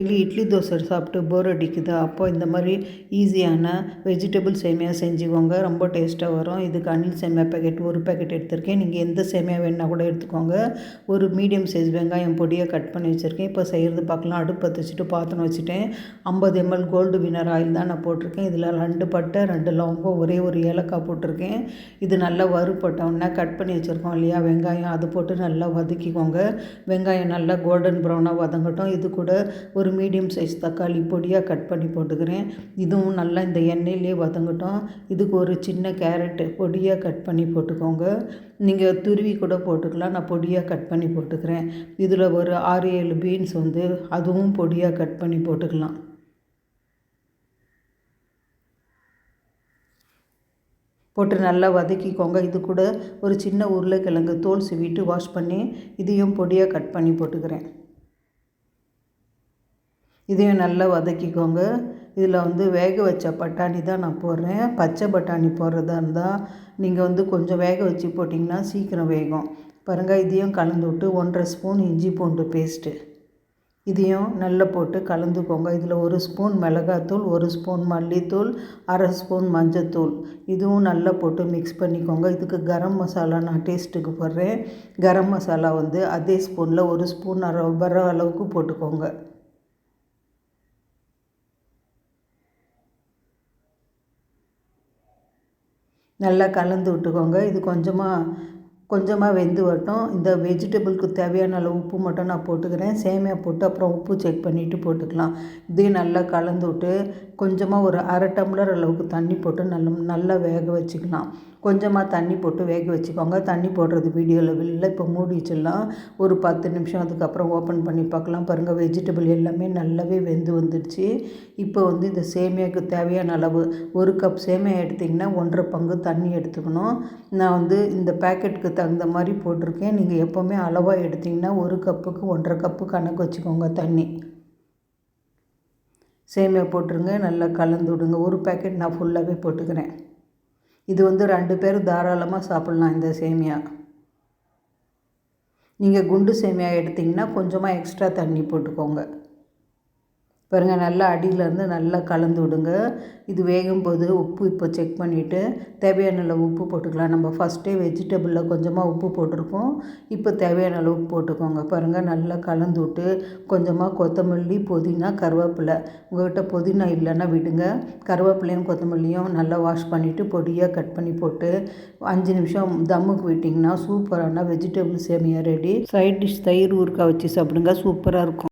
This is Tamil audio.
டெய்லி இட்லி தோசை சாப்பிட்டு போர் அடிக்குதா, அப்போ இந்த மாதிரி ஈஸியான வெஜிடபிள் சேமியா செஞ்சுக்கோங்க. ரொம்ப டேஸ்ட்டாக வரும். இதுக்கு அணில் சேமியா பேக்கெட் ஒரு பேக்கெட் எடுத்திருக்கேன். நீங்கள் எந்த சேமியா வேணுன்னா கூட எடுத்துக்கோங்க. ஒரு மீடியம் சைஸ் வெங்காயம் பொடியாக கட் பண்ணி வச்சுருக்கேன். இப்போ செய்கிறது பார்க்கலாம். அடுப்பு பற்ற வச்சுட்டு பாத்திரம் வச்சுட்டேன். 50 ml கோல்டு வினர் ஆயில் தான் நான் போட்டிருக்கேன். இதில் 2 பட்டை 2 லவங்கம் ஒரே ஒரு ஏலக்காய் போட்டிருக்கேன். இது நல்லா வறுபட்டோன்னா கட் பண்ணி வச்சுருக்கோம் இல்லையா வெங்காயம், அது போட்டு நல்லா வதக்கிக்கோங்க. வெங்காயம் நல்லா கோல்டன் ப்ரௌனாக வதங்கட்டும். இது கூட ஒரு மீடியம் சைஸ் தக்காளி பொடியாக கட் பண்ணி போட்டுக்கிறேன். இதுவும் நல்லா இந்த எண்ணெயிலே வதங்கட்டும். இதுக்கு ஒரு சின்ன கேரட்டு பொடியாக கட் பண்ணி போட்டுக்கோங்க. நீங்கள் துருவி கூட போட்டுக்கலாம். நான் பொடியாக கட் பண்ணி போட்டுக்கிறேன். இதில் ஒரு 6-7 பீன்ஸ் அதுவும் பொடியாக கட் பண்ணி போட்டுக்கலாம். போட்டு நல்லா வதக்கிக்கோங்க. இது கூட ஒரு சின்ன உருளைக்கிழங்கு தோல் சீவிட்டு வாஷ் பண்ணி இதையும் பொடியாக கட் பண்ணி போட்டுக்கிறேன். இதையும் நல்லா வதக்கிக்கோங்க. இதில் வேக வச்ச பட்டாணி தான் நான் போடுறேன். பச்சை பட்டாணி போடுறதா இருந்தால் நீங்கள் கொஞ்சம் வேக வச்சு போட்டிங்கன்னா சீக்கிரம் வேகும். பாருங்கள், இதையும் கலந்து விட்டு 1.5 ஸ்பூன் இஞ்சி பூண்டு பேஸ்ட்டு இதையும் நல்லா போட்டு கலந்துக்கோங்க. இதில் 1 ஸ்பூன் மிளகாத்தூள், 1 ஸ்பூன் மல்லித்தூள், 1/2 ஸ்பூன் மஞ்சத்தூள் இதுவும் நல்லா போட்டு மிக்ஸ் பண்ணிக்கோங்க. இதுக்கு கரம் மசாலா நான் டேஸ்ட்டுக்கு போடுறேன். கரம் மசாலா அதே ஸ்பூனில் 1 ஸ்பூன் வர அளவுக்கு போட்டுக்கோங்க. நல்லா கலந்து விட்டுக்கோங்க. இது கொஞ்சமாக வெந்து வரட்டும். இந்த வெஜிடபிளுக்கு தேவையான அளவு உப்பு மட்டும் நான் போட்டுக்கிறேன். சேமியா போட்டு அப்புறம் உப்பு செக் பண்ணிவிட்டு போட்டுக்கலாம். இதையும் நல்லா கலந்து விட்டு கொஞ்சமாக ஒரு 1/2 டம்ளர் அளவுக்கு தண்ணி போட்டு நல்லா வேக வச்சுக்கலாம். கொஞ்சமாக தண்ணி போட்டு வேக வச்சுக்கோங்க. தண்ணி போடுறது வீடியோவில் இல்லை. இப்போ மூடி வச்சிடலாம். ஒரு 10 நிமிஷம் அதுக்கப்புறம் ஓப்பன் பண்ணி பார்க்கலாம். பாருங்கள், வெஜிடபிள் எல்லாமே நல்லாவே வெந்து வந்துடுச்சு. இப்போ இந்த சேமியாவுக்கு தேவையான அளவு 1 கப் சேமியா எடுத்திங்கன்னா 1.5 பங்கு தண்ணி எடுத்துக்கணும். நான் இந்த பேக்கெட்டுக்கு தகுந்த மாதிரி போட்டிருக்கேன். நீங்கள் எப்போவுமே அளவாக எடுத்திங்கன்னா 1 கப்புக்கு 1.5 கப்பு கணக்கு வச்சுக்கோங்க தண்ணி. சேமியா போட்டுருங்க. நல்லா கலந்து விடுங்க. ஒரு பேக்கெட் நான் ஃபுல்லாகவே போட்டுக்கிறேன். இது 2 பேர் தாராளமாக சாப்பிட்லாம் இந்த சேமியா. நீங்கள் குண்டு சேமியா எடுத்திங்கன்னா கொஞ்சமாக எக்ஸ்ட்ரா தண்ணி போட்டுக்கோங்க. பாருங்கள், நல்லா அடியிலேருந்து நல்லா கலந்து விடுங்க. இது வேகும்போது உப்பு இப்போ செக் பண்ணிவிட்டு தேவையான அளவு உப்பு போட்டுக்கலாம். நம்ம ஃபஸ்ட்டே வெஜிடபிளில் கொஞ்சமாக உப்பு போட்டிருக்கோம். இப்போ தேவையான அளவுக்கு போட்டுக்கோங்க. பாருங்கள், நல்லா கலந்து விட்டு கொஞ்சமாக கொத்தமல்லி, புதினா, கருவேப்பிலை உங்கள்கிட்ட புதினா இல்லைன்னா விடுங்க. கருவேப்பிலையும் கொத்தமல்லியும் நல்லா வாஷ் பண்ணிவிட்டு பொடியாக கட் பண்ணி போட்டு 5 நிமிஷம் தம்முக்கு விட்டிங்கன்னா சூப்பரான வெஜிடபிள் சேமியா ரெடி. சைட் டிஷ் தயிர் ஊறுகாய் வச்சு சாப்பிடுங்க. சூப்பராக இருக்கும்.